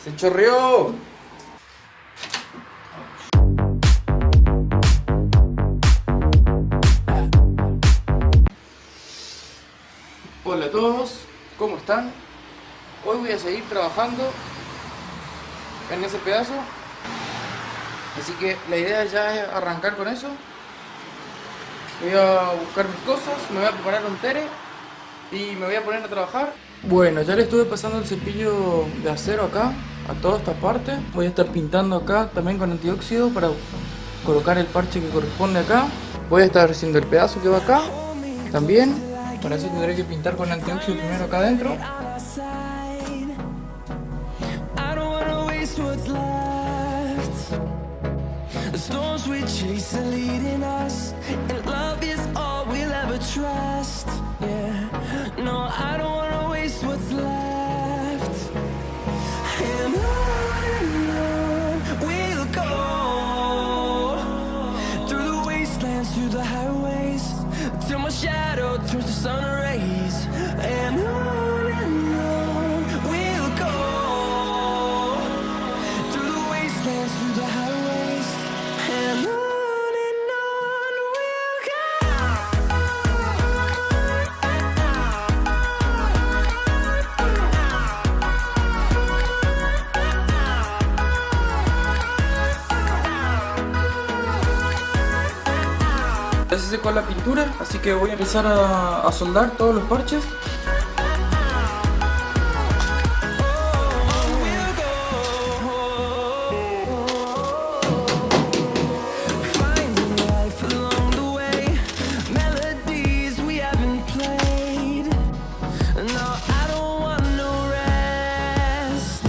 ¡Se chorreó! Hola a todos, ¿cómo están? Hoy voy a seguir trabajando en ese pedazo. Así que la idea ya es arrancar con eso. Voy a buscar mis cosas, me voy a preparar un tere y me voy a poner a trabajar. Bueno, ya le estuve pasando el cepillo de acero acá, a toda esta parte. Voy a estar pintando acá también con antióxido para colocar el parche que corresponde acá. Voy a estar haciendo el pedazo que va acá también. Para eso tendré que pintar con antióxido primero acá adentro. The storms we chase are leading us, and love is all we'll ever trust. Yeah, no, I don't wanna waste what's left. And on we'll go, through the wastelands, through the highways, till my shadow turns to sun rays. And on we'll go, through the wastelands, through the highways. And on we'll go. Ya se secó la pintura, así que voy a empezar a soldar todos los parches. Finding life along the way, melodies we haven't played. No, I don't want no rest.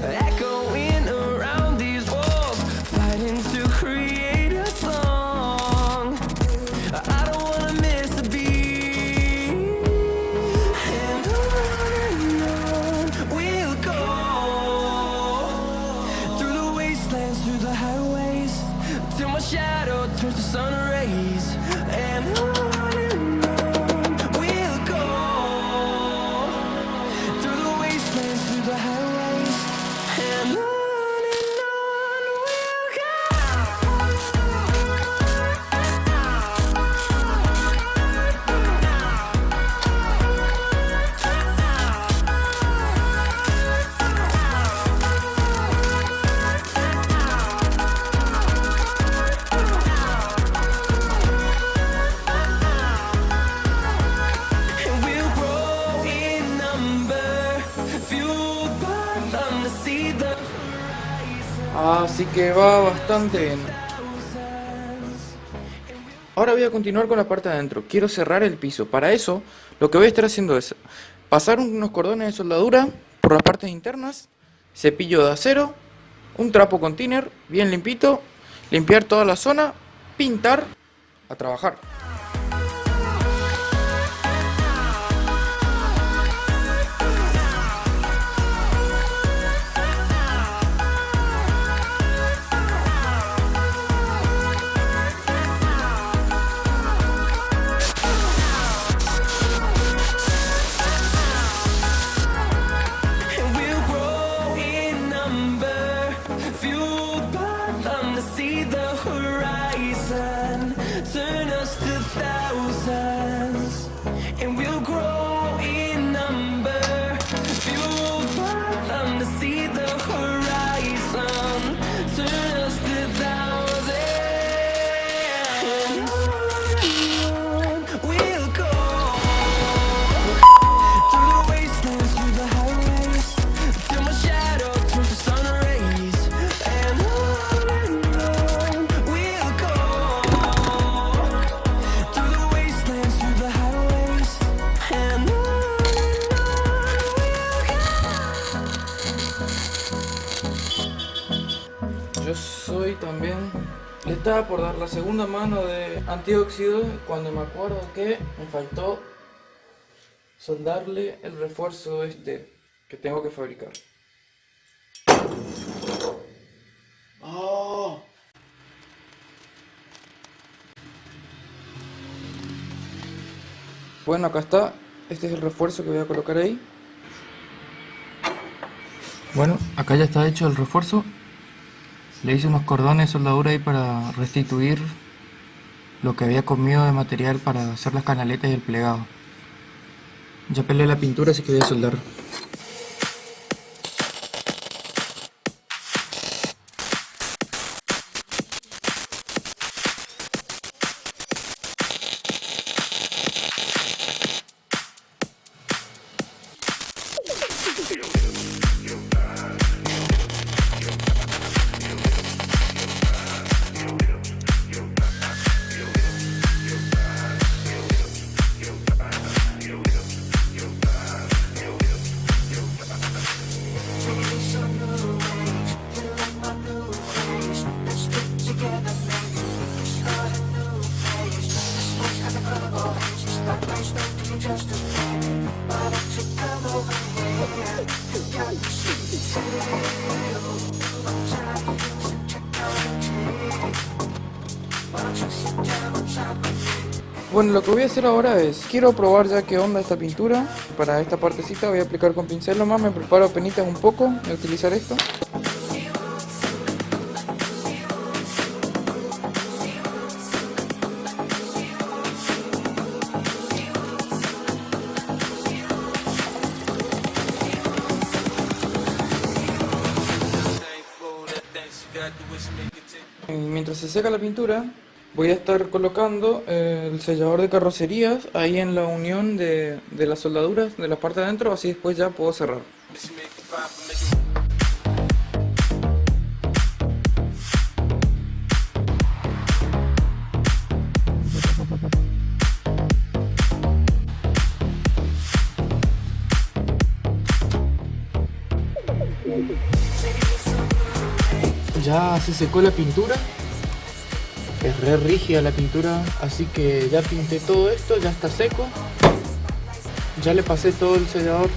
Echoing around these walls, fighting to create a song. I don't wanna miss a beat. And on we'll go, through the wastelands, through the highways, till my shadow turns to sun rays. And on we'll go, through the wastelands, through the highways. And on we'll go. And we'll grow in number, fueled by them to see the horizon. Así que va bastante bien. Ahora voy a continuar con la parte de adentro. Quiero cerrar el piso. Para eso, lo que voy a estar haciendo es pasar unos cordones de soldadura por las partes internas, cepillo de acero, un trapo con thinner bien limpito, limpiar toda la zona, pintar, a trabajar. And we'll grow in number, fueled by them to see the horizon, turn us to thousands. And we'll grow in number, fueled by them to see the horizon, turn us to thousands. And on we'll go, through the wastelands, through the highways, till my shadow turns to sun rays. And on we'll go, through the wastelands, through the highways. And on we'll go. Yo soy también... Le estaba por dar la segunda mano de antióxido cuando me acuerdo que me faltó soldarle el refuerzo este que tengo que fabricar. ¡Oh! Bueno, acá está. Este es el refuerzo que voy a colocar ahí. Bueno, acá ya está hecho el refuerzo. Le hice unos cordones de soldadura ahí para restituir lo que había comido de material para hacer las canaletas y el plegado. Ya pelé la pintura, así que voy a soldar. Bueno, lo que voy a hacer ahora es, quiero probar ya qué onda esta pintura. Para esta partecita voy a aplicar con pincel nomás, me preparo penitas un poco de utilizar esto. Y mientras se seca la pintura, voy a estar colocando el sellador de carrocerías ahí en la unión de las soldaduras de la parte de adentro, así después ya puedo cerrar. Ya se secó la pintura. Es re rígida la pintura, así que ya pinté todo esto, ya está seco. Ya le pasé todo el sellador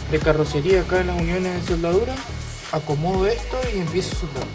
de carrocería acá en las uniones de soldadura. Acomodo esto y empiezo a soldar.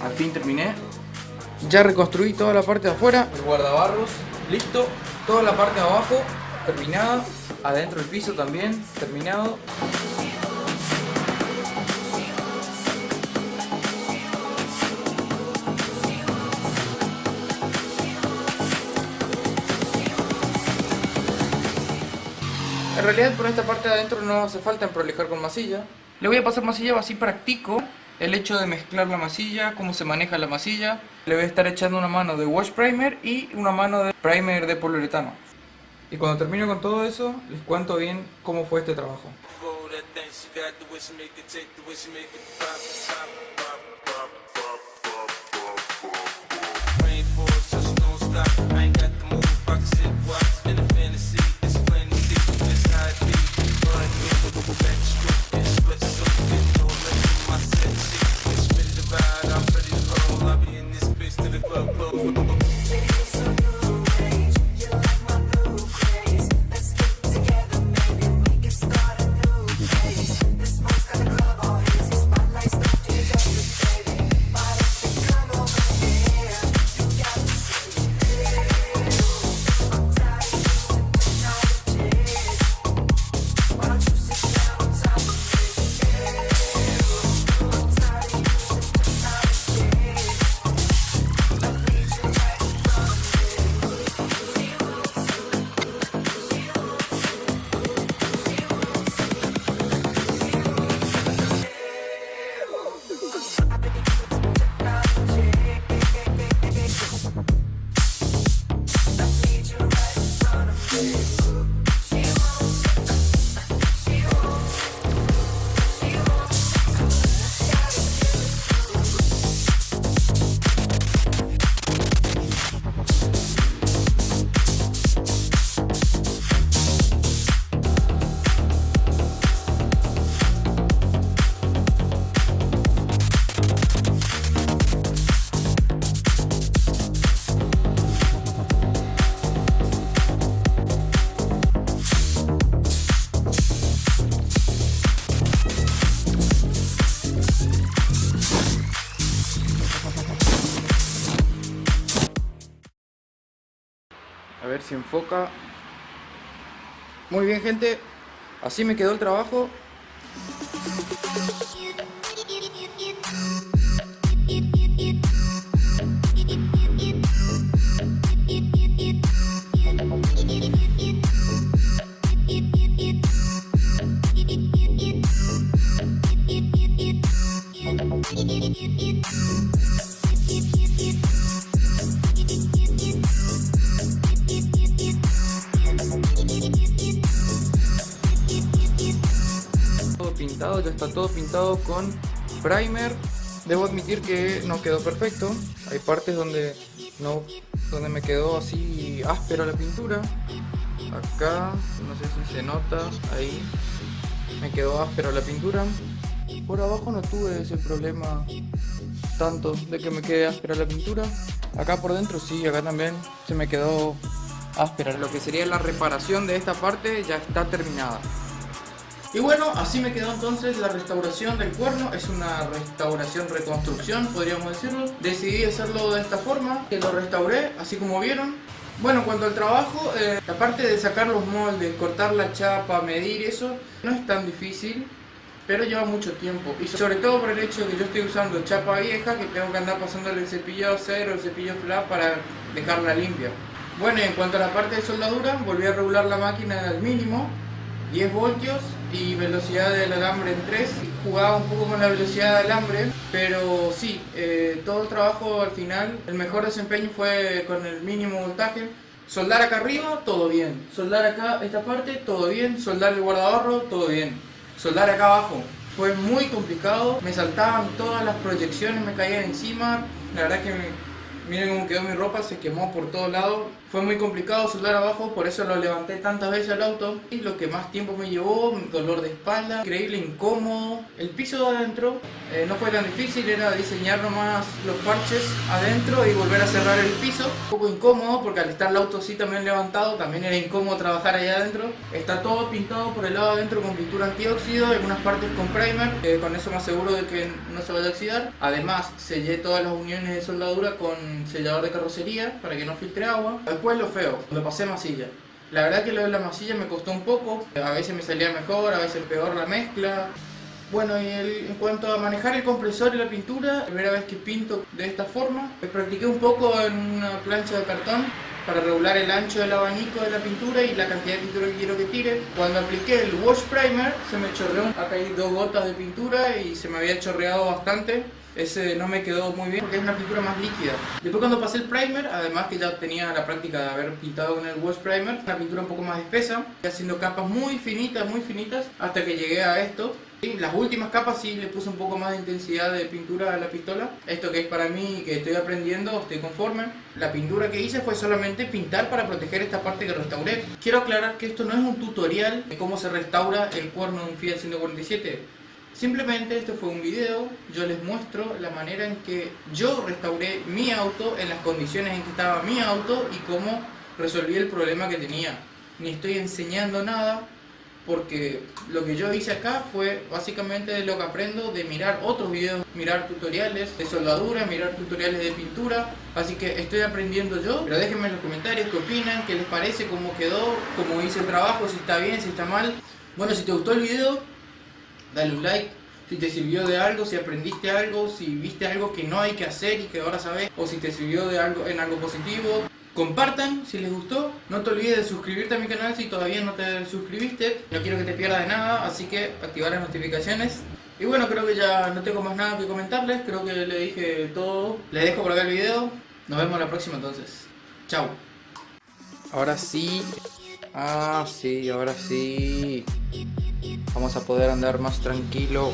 Al fin terminé. Ya reconstruí toda la parte de afuera. El guardabarros, listo. Toda la parte de abajo, terminada. Adentro el piso también, terminado. En realidad por esta parte de adentro no hace falta emprolijar con masilla. Le voy a pasar masilla, así practico el hecho de mezclar la masilla, cómo se maneja la masilla. Le voy a estar echando una mano de wash primer y una mano de primer de poliuretano. Y cuando termine con todo eso, les cuento bien cómo fue este trabajo. A ver si enfoca. Muy bien, gente. Así me quedó el trabajo. Todo pintado, ya está todo pintado con primer. Debo admitir que no quedó perfecto. Hay partes donde me quedó así áspera la pintura. Acá, no sé si se nota, ahí me quedó áspera la pintura. Por abajo no tuve ese problema tanto de que me quede áspera la pintura. Acá por dentro sí, acá también se me quedó áspera. Lo que sería la reparación de esta parte ya está terminada. Y bueno, así me quedó entonces la restauración del cuerno. Es una restauración, reconstrucción, podríamos decirlo. Decidí hacerlo de esta forma, que lo restauré, así como vieron. Bueno, en cuanto al trabajo, la parte de sacar los moldes, cortar la chapa, medir eso, no es tan difícil, pero lleva mucho tiempo. Y sobre todo por el hecho de que yo estoy usando chapa vieja, que tengo que andar pasándole el cepillo acero, el cepillo flat para dejarla limpia. Bueno, y en cuanto a la parte de soldadura, volví a regular la máquina al mínimo, 10 voltios y velocidad del alambre en 3. Jugaba un poco con la velocidad del alambre, pero sí, todo el trabajo al final, el mejor desempeño fue con el mínimo voltaje. Soldar acá arriba, todo bien. Soldar acá esta parte, todo bien. Soldar el guardaahorro, todo bien. Soldar acá abajo fue muy complicado, me saltaban todas las proyecciones, me caían encima. La verdad que miren cómo quedó mi ropa, se quemó por todos lados. Fue muy complicado soldar abajo, por eso lo levanté tantas veces al auto. Y lo que más tiempo me llevó, dolor de espalda, increíble, incómodo. El piso de adentro no fue tan difícil, era diseñar nomás los parches adentro y volver a cerrar el piso. Un poco incómodo porque al estar el auto así también levantado, también era incómodo trabajar allá adentro. Está todo pintado por el lado de adentro con pintura antióxido, algunas partes con primer, con eso me aseguro de que no se vaya a oxidar. Además sellé todas las uniones de soldadura con sellador de carrocería para que no filtre agua. Después lo feo, lo pasé masilla. La verdad que lo de la masilla me costó un poco, a veces me salía mejor, a veces peor la mezcla. Bueno, y en cuanto a manejar el compresor y la pintura, la primera vez que pinto de esta forma, practiqué un poco en una plancha de cartón para regular el ancho del abanico de la pintura y la cantidad de pintura que quiero que tire. Cuando apliqué el wash primer, se me chorreó, acá hay 2 gotas de pintura y se me había chorreado bastante. Ese no me quedó muy bien porque es una pintura más líquida. Después cuando pasé el primer, además que ya tenía la práctica de haber pintado con el wash primer, una pintura un poco más espesa, haciendo capas muy finitas, hasta que llegué a esto. Y las últimas capas sí le puse un poco más de intensidad de pintura a la pistola. Esto que es para mí, que estoy aprendiendo, estoy conforme. La pintura que hice fue solamente pintar para proteger esta parte que restauré. Quiero aclarar que esto no es un tutorial de cómo se restaura el cuerno de un Fiat 147. Simplemente este fue un video, yo les muestro la manera en que yo restauré mi auto, en las condiciones en que estaba mi auto y cómo resolví el problema que tenía. Ni estoy enseñando nada, porque lo que yo hice acá fue básicamente lo que aprendo de mirar otros videos, mirar tutoriales de soldadura, mirar tutoriales de pintura. Así que estoy aprendiendo yo, pero déjenme en los comentarios qué opinan, qué les parece, cómo quedó, cómo hice el trabajo, si está bien, si está mal. Bueno, si te gustó el video, dale un like, si te sirvió de algo, si aprendiste algo, si viste algo que no hay que hacer y que ahora sabes, o si te sirvió de algo en algo positivo. Compartan si les gustó, no te olvides de suscribirte a mi canal si todavía no te suscribiste, no quiero que te pierdas de nada, así que activar las notificaciones. Y bueno, creo que ya no tengo más nada que comentarles, creo que le dije todo. Les dejo por acá el video, nos vemos la próxima entonces. Chao. Ahora sí, sí, ahora sí. Vamos a poder andar más tranquilo.